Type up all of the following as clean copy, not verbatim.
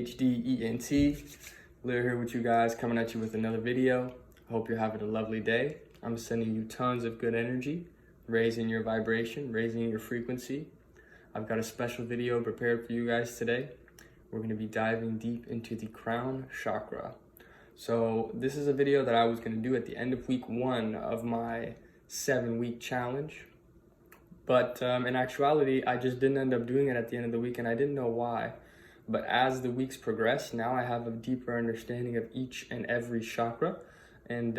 THDENT. Lear here with you guys, coming at you with another video. I hope you're having a lovely day. I'm sending you tons of good energy, raising your vibration, raising your frequency. I've got a special video prepared for you guys today. We're going to be diving deep into the crown chakra. So this is a video that I was going to do at the end of week 1 of my 7-week challenge. But in actuality, I just didn't end up doing it at the end of the week, and I didn't know why. But as the weeks progress, now I have a deeper understanding of each and every chakra, and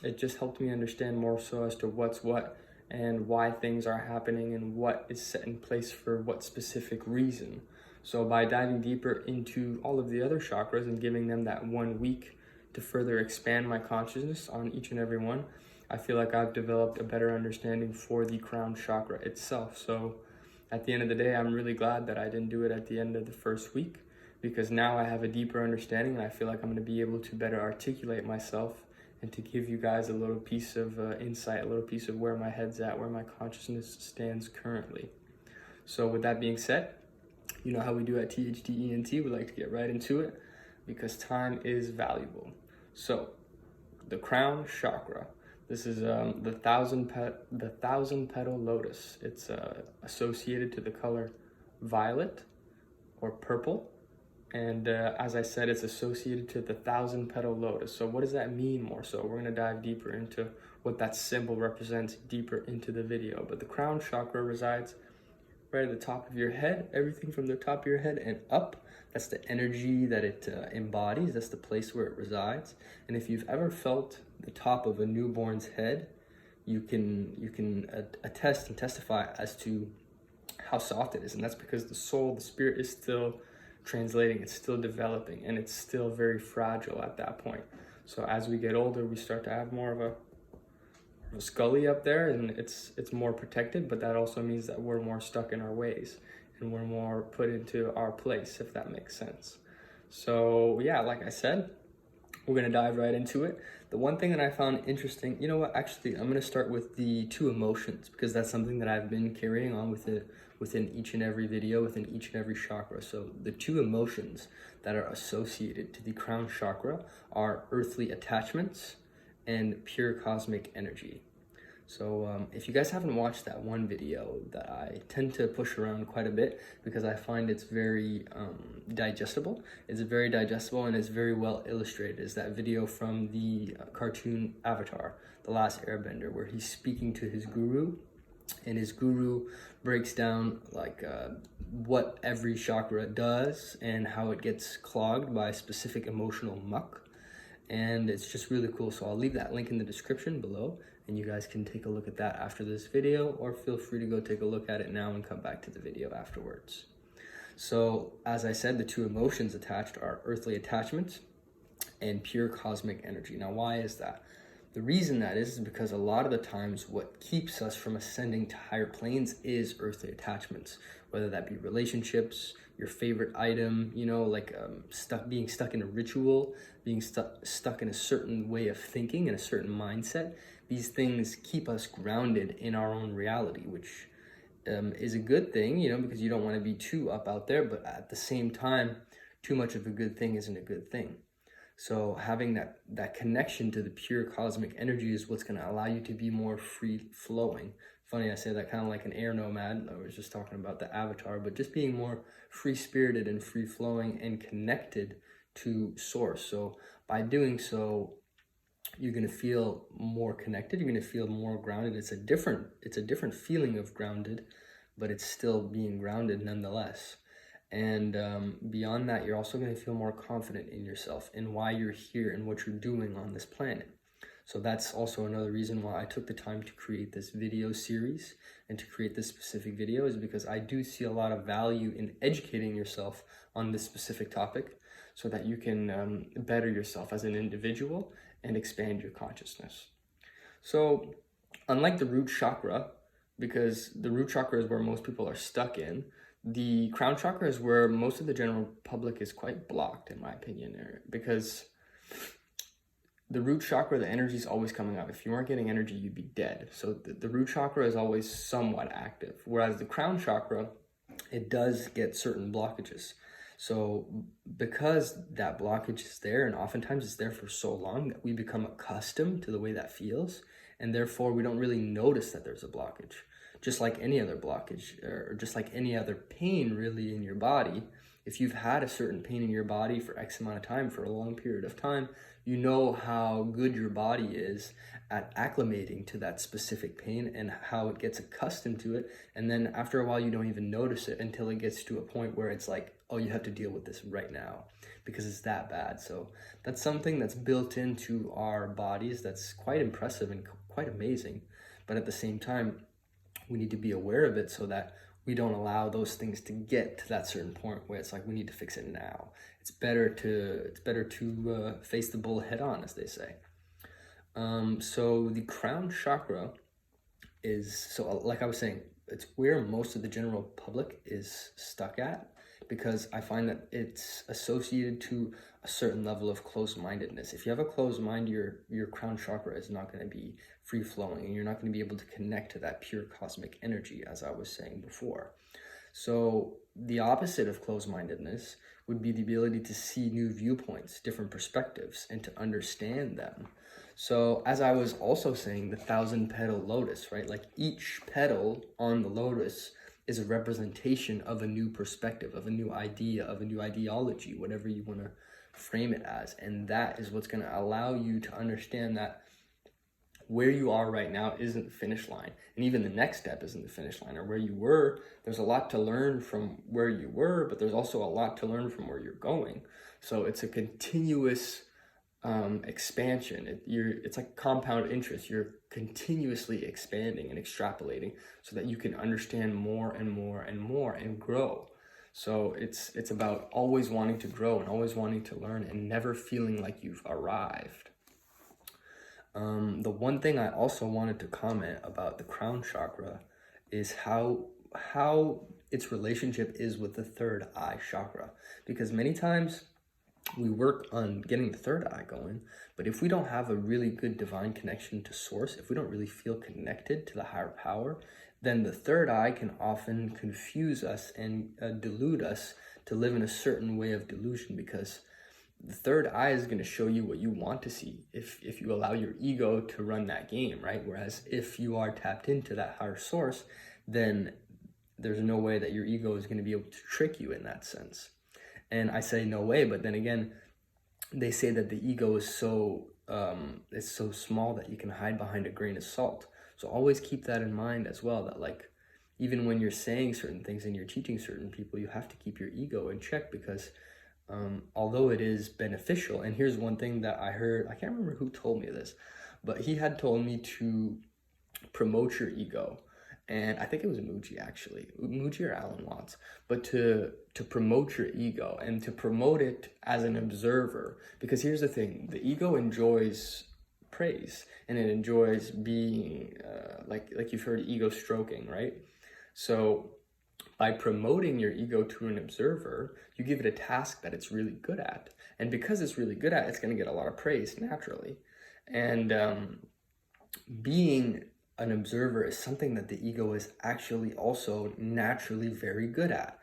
it just helped me understand more so as to what's what and why things are happening and what is set in place for what specific reason. So by diving deeper into all of the other chakras and giving them that 1 week to further expand my consciousness on each and every one, I feel like I've developed a better understanding for the crown chakra itself. So at the end of the day, I'm really glad that I didn't do it at the end of the first week, because now I have a deeper understanding and I feel like I'm going to be able to better articulate myself and to give you guys a little piece of insight, a little piece of where my head's at, where my consciousness stands currently. So with that being said, you know how we do at THDENT, we like to get right into it because time is valuable. So the crown chakra. This is the thousand petal lotus. It's associated to the color violet or purple, and as I said, it's associated to the 1,000-petal lotus. So what does that mean more so? We're going to dive deeper into what that symbol represents deeper into the video. But the crown chakra resides right at the top of your head, everything from the top of your head and up. That's the energy that it embodies. That's the place where it resides. And if you've ever felt the top of a newborn's head, you can attest and testify as to how soft it is. And that's because the soul, the spirit, is still translating, it's still developing, and it's still very fragile at that point. So as we get older, we start to have more of a scully up there, and it's more protected, but that also means that we're more stuck in our ways and we're more put into our place, if that makes sense. So yeah, like I said, we're gonna dive right into it. The one thing that I found interesting, you know what, actually, I'm gonna start with the 2 emotions, because that's something that I've been carrying on within each and every video, within each and every chakra. So the 2 emotions that are associated to the crown chakra are earthly attachments and pure cosmic energy. So if you guys haven't watched that one video that I tend to push around quite a bit because I find it's very digestible. It's very digestible and it's very well illustrated. Is that video from the cartoon Avatar, The Last Airbender, where he's speaking to his guru, and his guru breaks down like what every chakra does and how it gets clogged by specific emotional muck. And it's just really cool. So I'll leave that link in the description below, and you guys can take a look at that after this video, or feel free to go take a look at it now and come back to the video afterwards. So as I said, the 2 emotions attached are earthly attachment and pure cosmic energy. Now, why is that? The reason that is because a lot of the times what keeps us from ascending to higher planes is earthly attachments, whether that be relationships, your favorite item, you know, like being stuck in a ritual, being stuck in a certain way of thinking, in a certain mindset. These things keep us grounded in our own reality, which is a good thing, you know, because you don't want to be too up out there, but at the same time, too much of a good thing isn't a good thing. So having that connection to the pure cosmic energy is what's going to allow you to be more free flowing. Funny, I say that kind of like an air nomad. I was just talking about the Avatar, but just being more free spirited and free flowing and connected to source. So by doing so, you're going to feel more connected. You're going to feel more grounded. It's a different feeling of grounded, but it's still being grounded nonetheless. And beyond that, you're also going to feel more confident in yourself and why you're here and what you're doing on this planet. So that's also another reason why I took the time to create this video series and to create this specific video, is because I do see a lot of value in educating yourself on this specific topic so that you can better yourself as an individual and expand your consciousness. So unlike the root chakra, because the root chakra is where most people are stuck in, the crown chakra is where most of the general public is quite blocked, in my opinion, because the root chakra, the energy is always coming up. If you weren't getting energy, you'd be dead. So the root chakra is always somewhat active, whereas the crown chakra, it does get certain blockages. So because that blockage is there, and oftentimes it's there for so long that we become accustomed to the way that feels, and therefore we don't really notice that there's a blockage. Just like any other blockage, or just like any other pain really in your body, if you've had a certain pain in your body for X amount of time, for a long period of time, you know how good your body is at acclimating to that specific pain and how it gets accustomed to it. And then after a while, you don't even notice it until it gets to a point where it's like, oh, you have to deal with this right now because it's that bad. So that's something that's built into our bodies that's quite impressive and quite amazing. But at the same time, we need to be aware of it so that we don't allow those things to get to that certain point where it's like we need to fix it now. It's better to face the bull head on, as they say. So the crown chakra is, so like I was saying, it's where most of the general public is stuck at, because I find that it's associated to a certain level of closed-mindedness. If you have a closed mind, your crown chakra is not going to be free-flowing, and you're not going to be able to connect to that pure cosmic energy, as I was saying before. So the opposite of closed-mindedness would be the ability to see new viewpoints, different perspectives, and to understand them. So as I was also saying, the 1,000-petal lotus, right? Like each petal on the lotus is a representation of a new perspective, of a new idea, of a new ideology, whatever you want to frame it as. And that is what's going to allow you to understand that where you are right now isn't the finish line. And even the next step isn't the finish line. Or where you were, there's a lot to learn from where you were, but there's also a lot to learn from where you're going. So it's a continuous expansion. It's like compound interest. You're continuously expanding and extrapolating so that you can understand more and more and more and grow. So it's about always wanting to grow and always wanting to learn and never feeling like you've arrived. The one thing I also wanted to comment about the crown chakra is how its relationship is with the third eye chakra, because many times we work on getting the third eye going, but if we don't have a really good divine connection to source, if we don't really feel connected to the higher power, then the third eye can often confuse us and delude us to live in a certain way of delusion, because the third eye is going to show you what you want to see if you allow your ego to run that game, right? Whereas if you are tapped into that higher source, then there's no way that your ego is going to be able to trick you in that sense. And I say no way, but then again, they say that the ego is so small that you can hide behind a grain of salt. So always keep that in mind as well, that like even when you're saying certain things and you're teaching certain people, you have to keep your ego in check, because although it is beneficial, and here's one thing that I heard, I can't remember who told me this, but he had told me to promote your ego. And I think it was Muji or Alan Watts, but to promote your ego and to promote it as an observer. Because here's the thing, the ego enjoys praise and it enjoys being, like you've heard ego stroking, right? So by promoting your ego to an observer, you give it a task that it's really good at. And because it's really good at it, it's going to get a lot of praise naturally. And being an observer is something that the ego is actually also naturally very good at.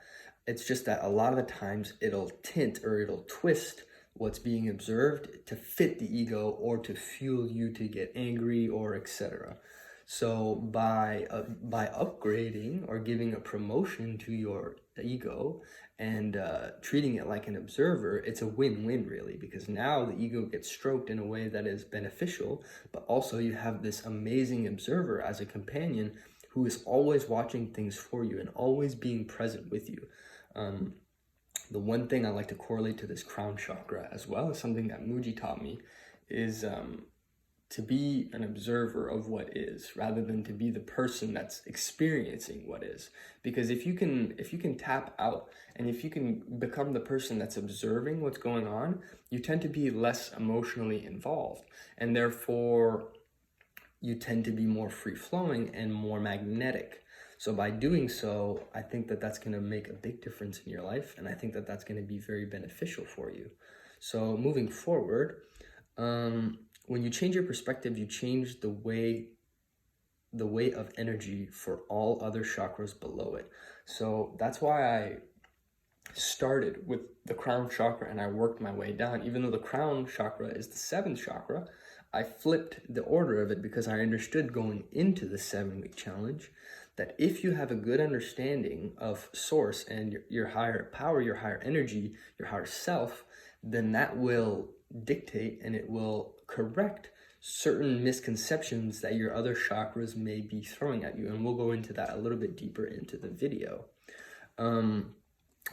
It's just that a lot of the times it'll tint or it'll twist what's being observed to fit the ego or to fuel you to get angry or etc. So by upgrading or giving a promotion to your ego and treating it like an observer, it's a win-win really, because now the ego gets stroked in a way that is beneficial, but also you have this amazing observer as a companion who is always watching things for you and always being present with you. The one thing I like to correlate to this crown chakra as well is something that Muji taught me, is to be an observer of what is rather than to be the person that's experiencing what is. Because if you can tap out and if you can become the person that's observing what's going on, you tend to be less emotionally involved, and therefore you tend to be more free-flowing and more magnetic. So by doing so, I think that that's going to make a big difference in your life, and I think that that's going to be very beneficial for you. So moving forward, when you change your perspective, you change the weight of energy for all other chakras below it. So that's why started with the crown chakra and I worked my way down. Even though the crown chakra is the 7th chakra, I flipped the order of it because I understood going into the 7-week challenge that if you have a good understanding of source and your higher power, your higher energy, your higher self, then that will dictate and it will correct certain misconceptions that your other chakras may be throwing at you. And we'll go into that a little bit deeper into the video.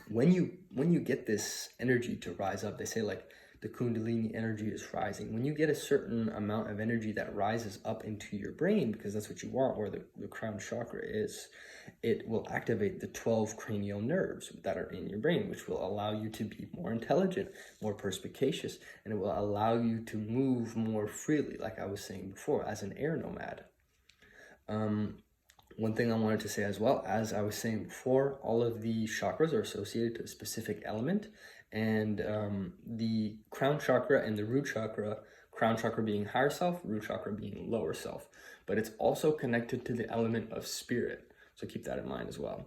When you get this energy to rise up, they say like the Kundalini energy is rising. When you get a certain amount of energy that rises up into your brain, because that's what you want, where the crown chakra is, it will activate the 12 cranial nerves that are in your brain, which will allow you to be more intelligent, more perspicacious, and it will allow you to move more freely, like I was saying before, as an air nomad. One thing I wanted to say as well, as I was saying before, all of the chakras are associated to a specific element, and the crown chakra and the root chakra, crown chakra being higher self, root chakra being lower self, but it's also connected to the element of spirit, so keep that in mind as well.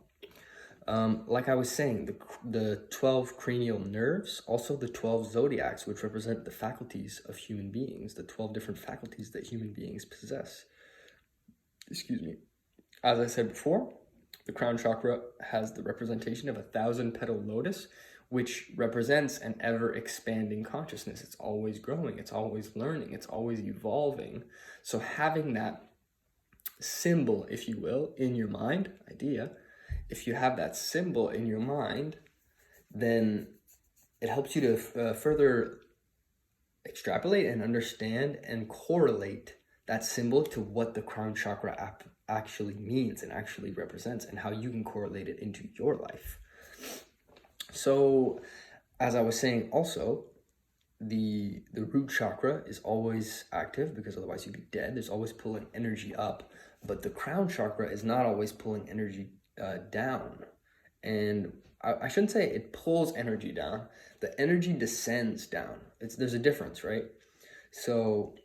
Like I was saying, the 12 cranial nerves, also the 12 zodiacs, which represent the faculties of human beings, the 12 different faculties that human beings possess. Excuse me. As I said before, the crown chakra has the representation of a 1,000-petal lotus, which represents an ever-expanding consciousness. It's always growing, it's always learning, it's always evolving. So having that symbol, if you will, in your mind, if you have that symbol in your mind, then it helps you to further extrapolate and understand and correlate that symbol to what the crown chakra actually means and actually represents, and how you can correlate it into your life. So, as I was saying also, the root chakra is always active because otherwise you'd be dead. There's always pulling energy up, but the crown chakra is not always pulling energy down. And I shouldn't say it pulls energy down. The energy descends down. There's a difference, right? So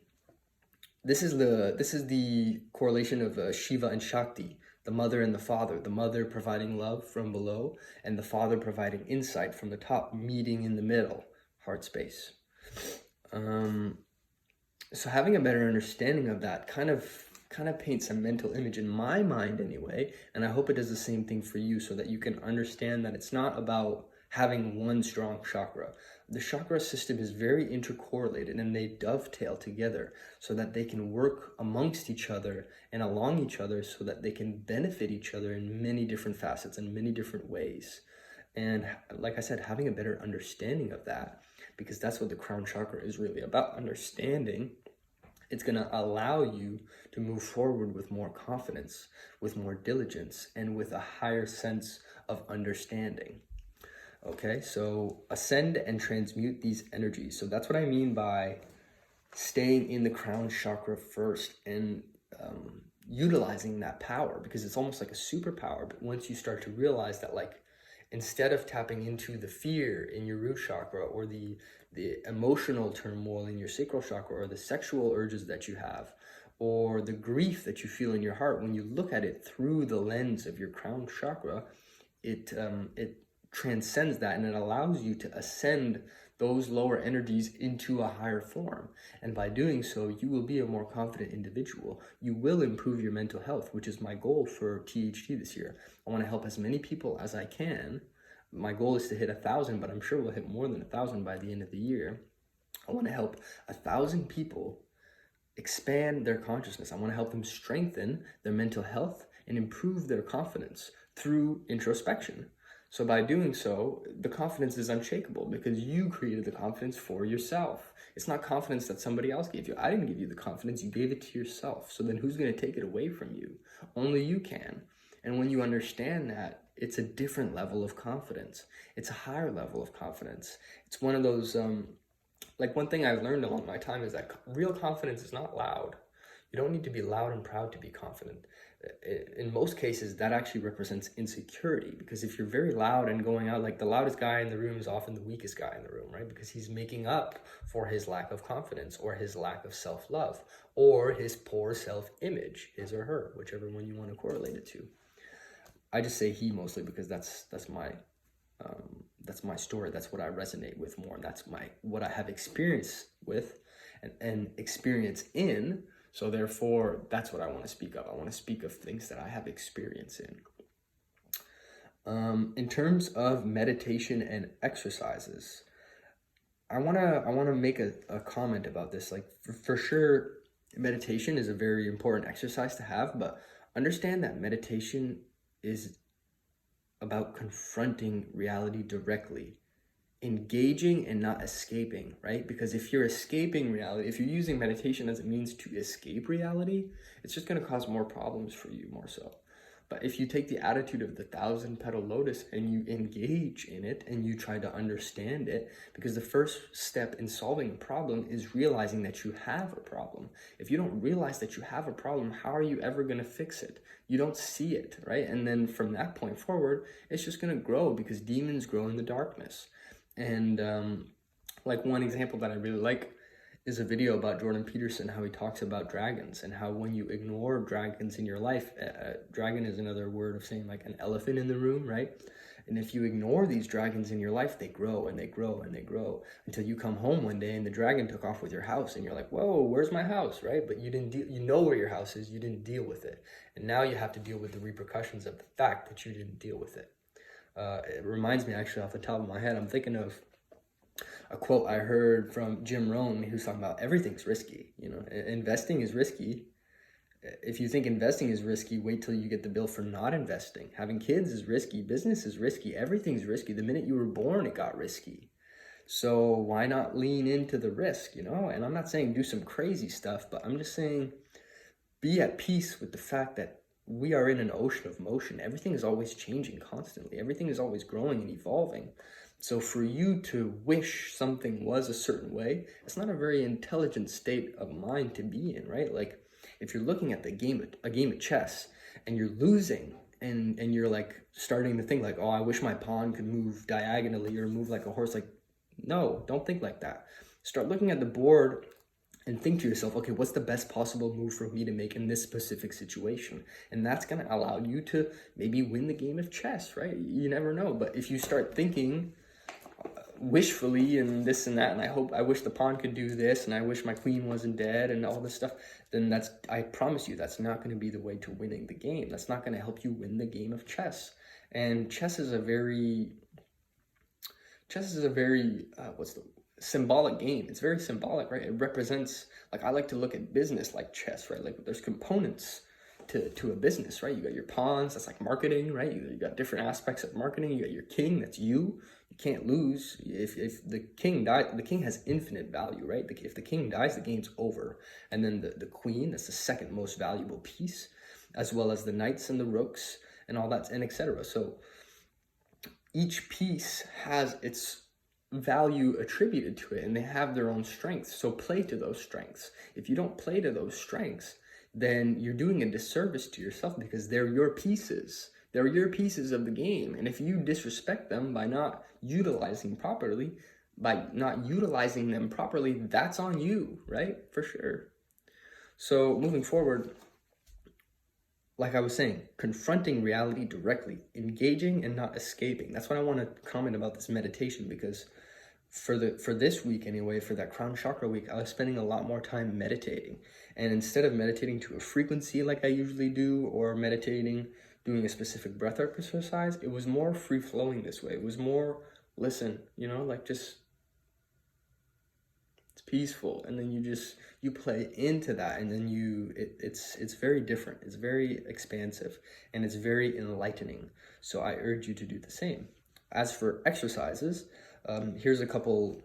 this is the correlation of Shiva and Shakti, the mother and the father, the mother providing love from below and the father providing insight from the top, meeting in the middle, heart space. So having a better understanding of that kind of paints a mental image in my mind anyway, and I hope it does the same thing for you, so that you can understand that it's not about having one strong chakra. The chakra system is very intercorrelated and they dovetail together so that they can work amongst each other and along each other so that they can benefit each other in many different facets and many different ways. And like I said, having a better understanding of that, because that's what the crown chakra is really about, understanding. It's going to allow you to move forward with more confidence, with more diligence, and with a higher sense of understanding. Okay, so ascend and transmute these energies. So that's what I mean by staying in the crown chakra first and utilizing that power, because it's almost like a superpower. But once you start to realize that, like, instead of tapping into the fear in your root chakra or the emotional turmoil in your sacral chakra or the sexual urges that you have or the grief that you feel in your heart, when you look at it through the lens of your crown chakra, it transcends that and it allows you to ascend those lower energies into a higher form. And by doing so, you will be a more confident individual. You will improve your mental health, which is my goal for THT this year. I want to help as many people as I can. My goal is to hit 1,000, but I'm sure we'll hit more than 1,000 by the end of the year. I want to help 1,000 people expand their consciousness. I want to help them strengthen their mental health and improve their confidence through introspection. So by doing so, the confidence is unshakable because you created the confidence for yourself. It's not confidence that somebody else gave you. I didn't give you the confidence, you gave it to yourself. So then who's going to take it away from you? Only you can. And when you understand that, it's a different level of confidence. It's a higher level of confidence. It's one of those, like one thing I've learned along my time is that real confidence is not loud. You don't need to be loud and proud to be confident. In most cases, that actually represents insecurity, because if you're very loud and going out, like the loudest guy in the room is often the weakest guy in the room, right? Because he's making up for his lack of confidence or his lack of self-love or his poor self-image, his or her, whichever one you want to correlate it to. I just say he mostly because that's my my story. That's what I resonate with more. That's what I have experience with and experience in. So therefore, that's what I want to speak of. I want to speak of things that I have experience in. In terms of meditation and exercises, I wanna make a comment about this. Like for sure, meditation is a very important exercise to have, but understand that meditation is about confronting reality directly, engaging and not escaping, right? Because if you're escaping reality, if you're using meditation as a means to escape reality, it's just going to cause more problems for you more so. But if you take the attitude of the 1,000-petal lotus and you engage in it and you try to understand it, because the first step in solving a problem is realizing that you have a problem. If you don't realize that you have a problem, how are you ever going to fix it? You don't see it, right? And then from that point forward, it's just going to grow because demons grow in the darkness. And like one example that I really like is a video about Jordan Peterson, how he talks about dragons and how when you ignore dragons in your life, dragon is another word of saying like an elephant in the room, right? And if you ignore these dragons in your life, they grow and they grow and they grow until you come home one day and the dragon took off with your house and you're like, whoa, where's my house, right? But you didn't deal, you know where your house is, you didn't deal with it. And now you have to deal with the repercussions of the fact that you didn't deal with it. It reminds me actually off the top of my head, I'm thinking of a quote I heard from Jim Rohn, who's talking about everything's risky. You know, investing is risky. If you think investing is risky, wait till you get the bill for not investing. Having kids is risky. Business is risky. Everything's risky. The minute you were born, it got risky. So why not lean into the risk, you know? And I'm not saying do some crazy stuff, but I'm just saying be at peace with the fact that we are in an ocean of motion. Everything is always changing constantly. Everything is always growing and evolving. So for you to wish something was a certain way, it's not a very intelligent state of mind to be in, right? Like if you're looking at a game of chess and you're losing and you're like starting to think like, oh, I wish my pawn could move diagonally or move like a horse. Like, no, don't think like that. Start looking at the board and think to yourself, okay, what's the best possible move for me to make in this specific situation? And that's going to allow you to maybe win the game of chess, right? You never know. But if you start thinking wishfully and this and that, and I wish the pawn could do this, and I wish my queen wasn't dead and all this stuff, then I promise you, that's not going to be the way to winning the game. That's not going to help you win the game of chess. And chess is a very symbolic game. It's very symbolic, right? It represents, like I like to look at business like chess, right? Like there's components to a business, right? You got your pawns, that's like marketing, right? You got different aspects of marketing. You got your king, that's you. You can't lose. If the king dies, the king has infinite value, right? If the king dies, the game's over. And then the queen, that's the second most valuable piece, as well as the knights and the rooks and all that, and etc. So each piece has its value attributed to it and they have their own strengths. So play to those strengths. If you don't play to those strengths, then you're doing a disservice to yourself because they're your pieces. They're your pieces of the game. And if you disrespect them by not utilizing them properly, that's on you, right? For sure. So moving forward, like I was saying, confronting reality directly, engaging and not escaping. That's what I want to comment about this meditation, because for this week anyway, for that crown chakra week, I was spending a lot more time meditating. And instead of meditating to a frequency like I usually do, or meditating, doing a specific breath exercise, it was more free flowing this way. It was more, listen, you know, like just, it's peaceful. And then you play into that, and then it's very different. It's very expansive and it's very enlightening. So I urge you to do the same. As for exercises, here's a couple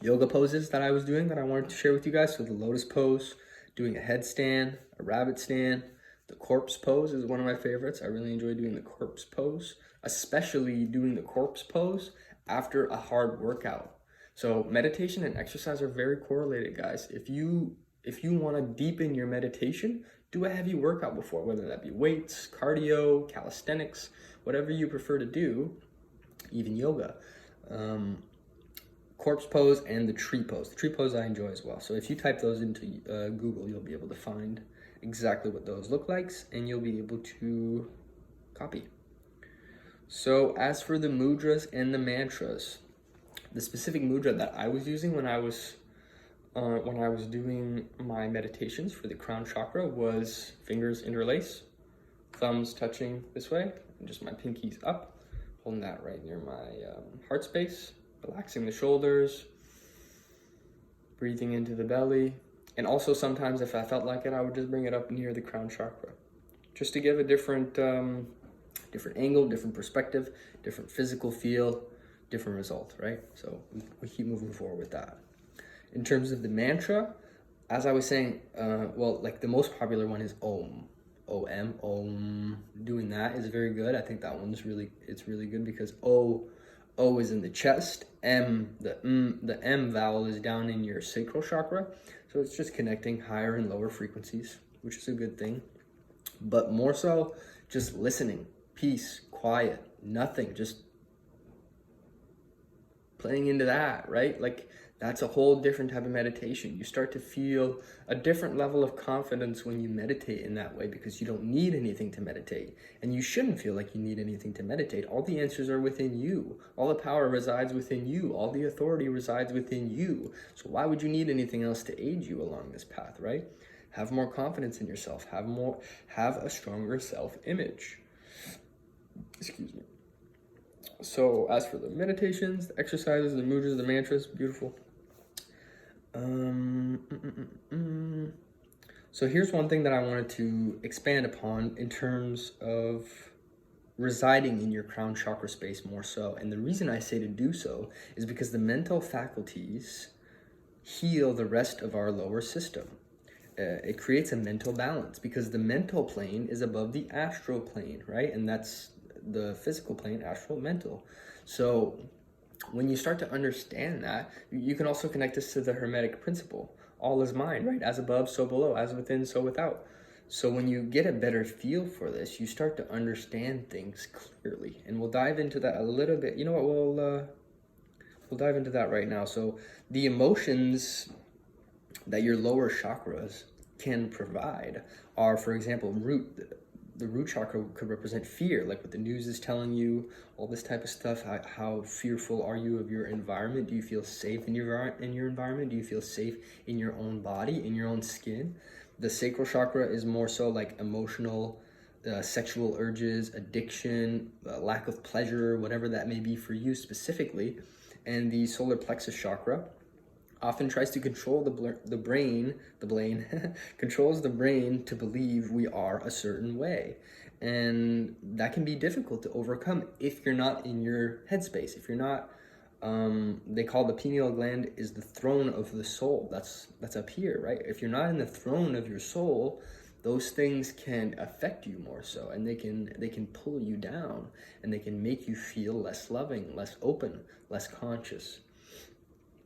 yoga poses that I was doing that I wanted to share with you guys. So the lotus pose, doing a headstand, a rabbit stand. The corpse pose is one of my favorites. I really enjoy doing the corpse pose, especially doing the corpse pose after a hard workout. So meditation and exercise are very correlated, guys. If you want to deepen your meditation, do a heavy workout before, whether that be weights, cardio, calisthenics, whatever you prefer to do, even yoga. Corpse pose and the tree pose. The tree pose I enjoy as well. So if you type those into Google, you'll be able to find exactly what those look like, and you'll be able to copy. So as for the mudras and the mantras, the specific mudra that I was using when I was doing my meditations for the crown chakra was fingers interlace, thumbs touching this way, and just my pinkies up, holding that right near my heart space, relaxing the shoulders, breathing into the belly. And also sometimes if I felt like it, I would just bring it up near the crown chakra, just to give a different angle, different perspective, different physical feel, different result, right? So we keep moving forward with that. In terms of the mantra, as I was saying, well, like the most popular one is Om. O-M, Om. Doing that is very good. I think that one's it's really good because O is in the chest. The M vowel is down in your sacral chakra. So it's just connecting higher and lower frequencies, which is a good thing. But more so, just listening, peace, quiet, nothing, just playing into that, right? Like that's a whole different type of meditation. You start to feel a different level of confidence when you meditate in that way because you don't need anything to meditate. And you shouldn't feel like you need anything to meditate. All the answers are within you. All the power resides within you. All the authority resides within you. So why would you need anything else to aid you along this path, right? Have more confidence in yourself. Have a stronger self-image. Excuse me. So as for the meditations, the exercises, the mudras, the mantras, beautiful. So here's one thing that I wanted to expand upon in terms of residing in your crown chakra space more so. And the reason I say to do so is because the mental faculties heal the rest of our lower system. It creates a mental balance because the mental plane is above the astral plane, right? And that's the physical plane, astral, mental. So when you start to understand that, you can also connect this to the Hermetic principle. All is mind, right? As above, so below, as within, so without. So when you get a better feel for this, you start to understand things clearly. And we'll dive into that a little bit. You know what, we'll dive into that right now. So the emotions that your lower chakras can provide are, for example, the root chakra could represent fear, like what the news is telling you, all this type of stuff. How fearful are you of your environment? Do you feel safe in your environment? Do you feel safe in your own body, in your own skin? The sacral chakra is more so like emotional, sexual urges, addiction, lack of pleasure, whatever that may be for you specifically. And the solar plexus chakra often tries to control the brain controls the brain to believe we are a certain way. And that can be difficult to overcome if you're not in your headspace. If you're not, they call the pineal gland is the throne of the soul. That's up here, right? If you're not in the throne of your soul, those things can affect you more so, and they can pull you down, and they can make you feel less loving, less open, less conscious.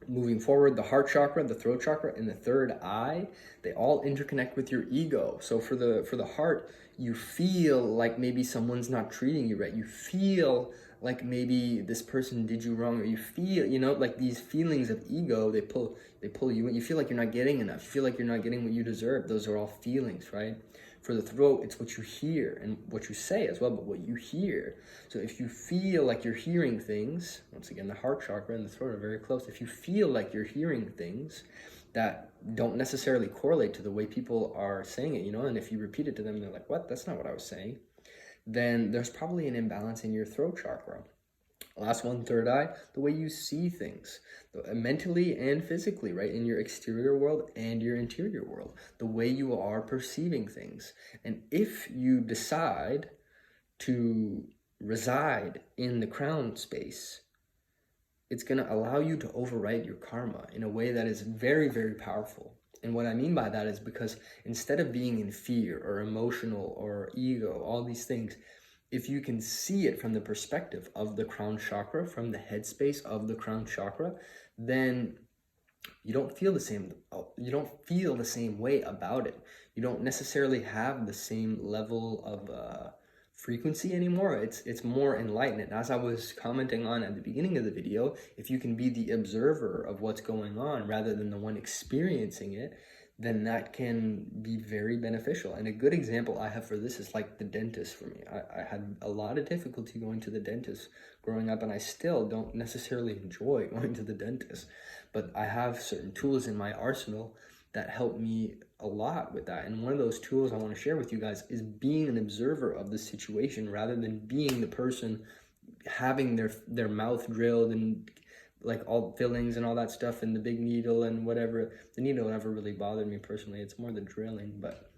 Moving forward, the heart chakra, the throat chakra, and the third eye, they all interconnect with your ego. So for the heart, you feel like maybe someone's not treating you right. You feel like maybe this person did you wrong, or you feel, like these feelings of ego, they pull you in. You feel like you're not getting enough. You feel like you're not getting what you deserve. Those are all feelings, right? For the throat, it's what you hear and what you say as well, but what you hear. So if you feel like you're hearing things, once again, the heart chakra and the throat are very close. If you feel like you're hearing things that don't necessarily correlate to the way people are saying it, and if you repeat it to them, they're like, what? That's not what I was saying. Then there's probably an imbalance in your throat chakra. Last one, third eye, the way you see things, mentally and physically, right? In your exterior world and your interior world, the way you are perceiving things. And if you decide to reside in the crown space, it's going to allow you to overwrite your karma in a way that is very, very powerful. And what I mean by that is because instead of being in fear or emotional or ego, all these things, if you can see it from the perspective of the crown chakra, from the headspace of the crown chakra, then you don't feel the same way about it. You don't necessarily have the same level of frequency anymore. It's more enlightened. As I was commenting on at the beginning of the video, if you can be the observer of what's going on rather than the one experiencing it, then that can be very beneficial. And a good example I have for this is like the dentist for me. I had a lot of difficulty going to the dentist growing up, and I still don't necessarily enjoy going to the dentist, but I have certain tools in my arsenal that help me a lot with that. And one of those tools I want to share with you guys is being an observer of the situation rather than being the person having their mouth drilled and like all fillings and all that stuff and the big needle and whatever. The needle never really bothered me personally. It's more the drilling. But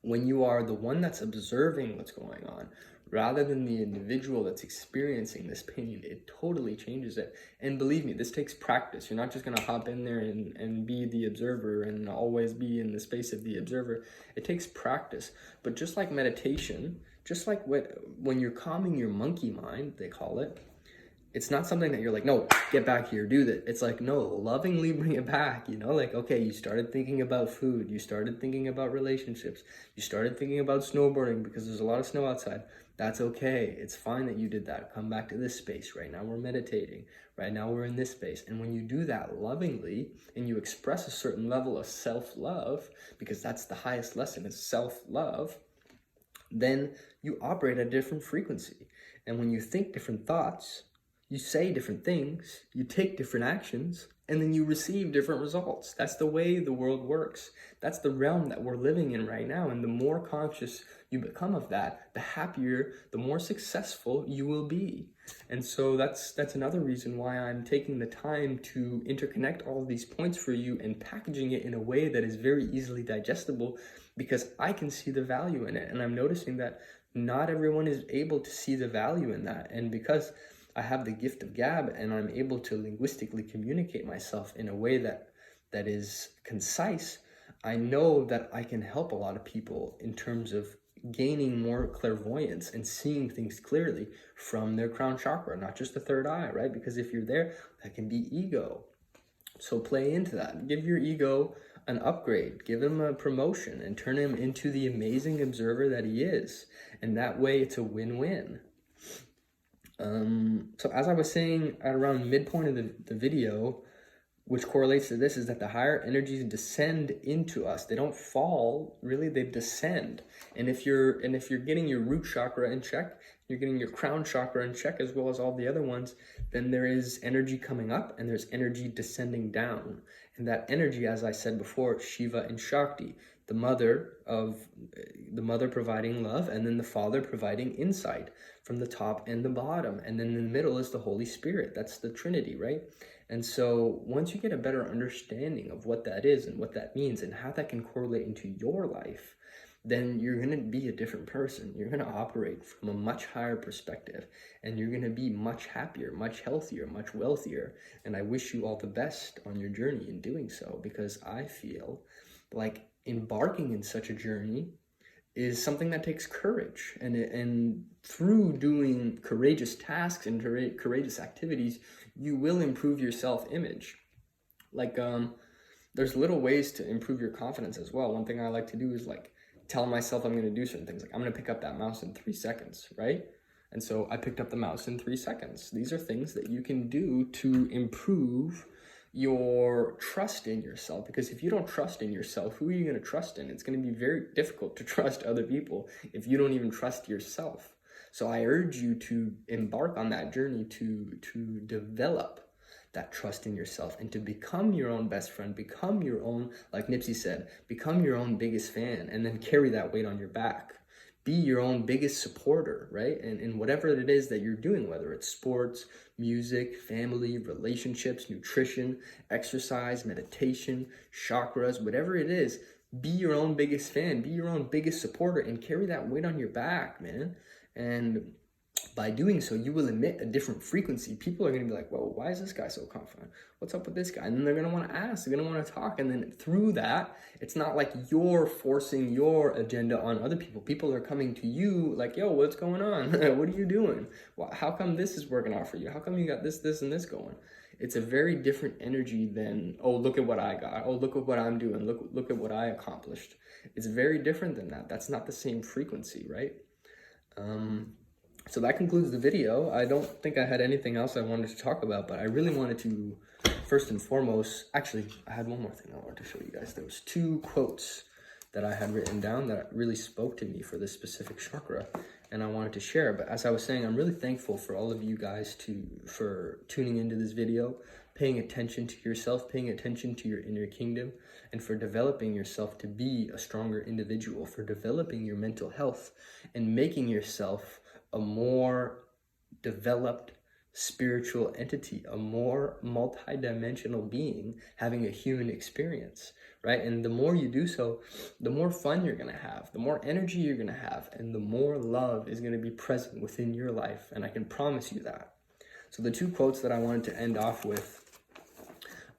when you are the one that's observing what's going on rather than the individual that's experiencing this pain, it totally changes it. And believe me, this takes practice. You're not just going to hop in there and be the observer and always be in the space of the observer. It takes practice. But just like meditation, just like when you're calming your monkey mind, they call it, it's not something that you're like, no, get back here, do that. It's like, no, lovingly bring it back, you know? Like, okay, you started thinking about food. You started thinking about relationships. You started thinking about snowboarding because there's a lot of snow outside. That's okay. It's fine that you did that. Come back to this space. Right now we're meditating. Right now we're in this space. And when you do that lovingly and you express a certain level of self-love, because that's the highest lesson is self-love, then you operate at a different frequency. And when you think different thoughts, you say different things, you take different actions, and then you receive different results. That's the way the world works. That's the realm that we're living in right now. And the more conscious you become of that, the happier, the more successful you will be. And so that's another reason why I'm taking the time to interconnect all of these points for you and packaging it in a way that is very easily digestible, because I can see the value in it. And I'm noticing that not everyone is able to see the value in that. And because I have the gift of gab and I'm able to linguistically communicate myself in a way that is concise, I know that I can help a lot of people in terms of gaining more clairvoyance and seeing things clearly from their crown chakra, not just the third eye, right? Because if you're there, that can be ego. So play into that. Give your ego an upgrade, give him a promotion, and turn him into the amazing observer that he is. And that way it's a win-win. So as I was saying at around midpoint of the video, which correlates to this, is that the higher energies descend into us. They don't fall, really, they descend. And if you're getting your root chakra in check, you're getting your crown chakra in check as well as all the other ones, then there is energy coming up and there's energy descending down. And that energy, as I said before, Shiva and Shakti, the mother providing love, and then the father providing insight from the top and the bottom. And then in the middle is the Holy Spirit. That's the Trinity, right? And so once you get a better understanding of what that is and what that means and how that can correlate into your life, then you're going to be a different person. You're going to operate from a much higher perspective, and you're going to be much happier, much healthier, much wealthier. And I wish you all the best on your journey in doing so, because I feel like embarking in such a journey is something that takes courage, and through doing courageous tasks and courageous activities, you will improve your self-image. Like there's little ways to improve your confidence as well. One thing I like to do is like tell myself I'm going to do certain things. Like I'm going to pick up that mouse in 3 seconds, right? And so I picked up the mouse in 3 seconds. These are things that you can do to improve your trust in yourself, because if you don't trust in yourself, who are you going to trust in? It's going to be very difficult to trust other people if you don't even trust yourself. So I urge you to embark on that journey to develop that trust in yourself and to become your own best friend, become your own, like Nipsey said, become your own biggest fan, and then carry that weight on your back. Be your own biggest supporter, right? And whatever it is that you're doing, whether it's sports, music, family, relationships, nutrition, exercise, meditation, chakras, whatever it is, be your own biggest fan, be your own biggest supporter, and carry that weight on your back, man. And by doing so, you will emit a different frequency. People are going to be like, well, why is this guy so confident? What's up with this guy? And then they're going to want to ask, they're going to want to talk. And then through that, it's not like you're forcing your agenda on other people. People are coming to you like, yo, what's going on? What are you doing? Well, how come this is working out for you? How come you got this, and this going? It's a very different energy than, oh, look at what I got. Oh, look at what I'm doing. Look at what I accomplished. It's very different than that. That's not the same frequency, right? So that concludes the video. I don't think I had anything else I wanted to talk about, but I really wanted to, first and foremost, actually, I had one more thing I wanted to show you guys. There was 2 quotes that I had written down that really spoke to me for this specific chakra, and I wanted to share. But as I was saying, I'm really thankful for all of you guys for tuning into this video, paying attention to yourself, paying attention to your inner kingdom, and for developing yourself to be a stronger individual, for developing your mental health and making yourself a more developed spiritual entity, a more multidimensional being having a human experience, right? And the more you do so, the more fun you're going to have, the more energy you're going to have, and the more love is going to be present within your life. And I can promise you that. So the 2 quotes that I wanted to end off with,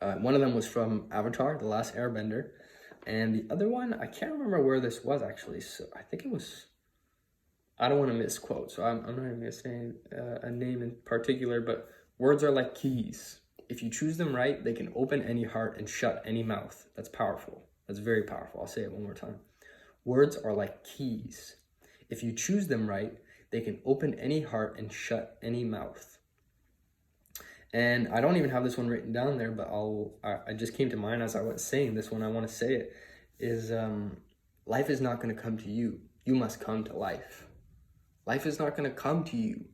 one of them was from Avatar, The Last Airbender, and the other one, I can't remember where this was actually. So I think it was, I don't want to misquote, so I'm not even going to say a name in particular, but words are like keys. If you choose them right, they can open any heart and shut any mouth. That's powerful. That's very powerful. I'll say it one more time. Words are like keys. If you choose them right, they can open any heart and shut any mouth. And I don't even have this one written down there, but I just came to mind as I was saying this one. I want to say it is, life is not going to come to you. You must come to life. Life is not going to come to you.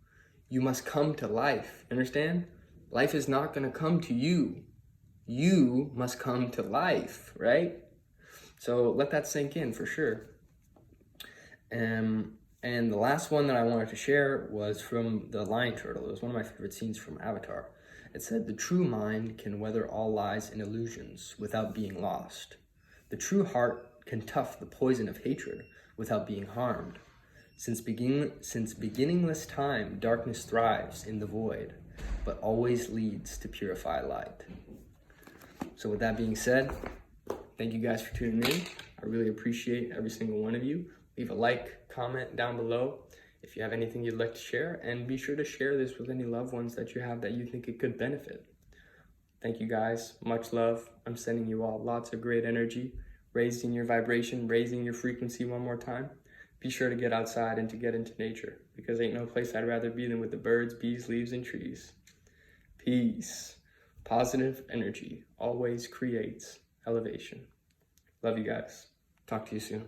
You must come to life. Understand? Life is not going to come to you. You must come to life, right? So let that sink in for sure. And the last one that I wanted to share was from the lion turtle. It was one of my favorite scenes from Avatar. It said, "The true mind can weather all lies and illusions without being lost. The true heart can tough the poison of hatred without being harmed. Since beginningless time, darkness thrives in the void, but always leads to purified light." So with that being said, thank you guys for tuning in. I really appreciate every single one of you. Leave a like, comment down below if you have anything you'd like to share, and be sure to share this with any loved ones that you have that you think it could benefit. Thank you guys. Much love. I'm sending you all lots of great energy, raising your vibration, raising your frequency one more time. Be sure to get outside and to get into nature, because ain't no place I'd rather be than with the birds, bees, leaves, and trees. Peace. Positive energy always creates elevation. Love you guys. Talk to you soon.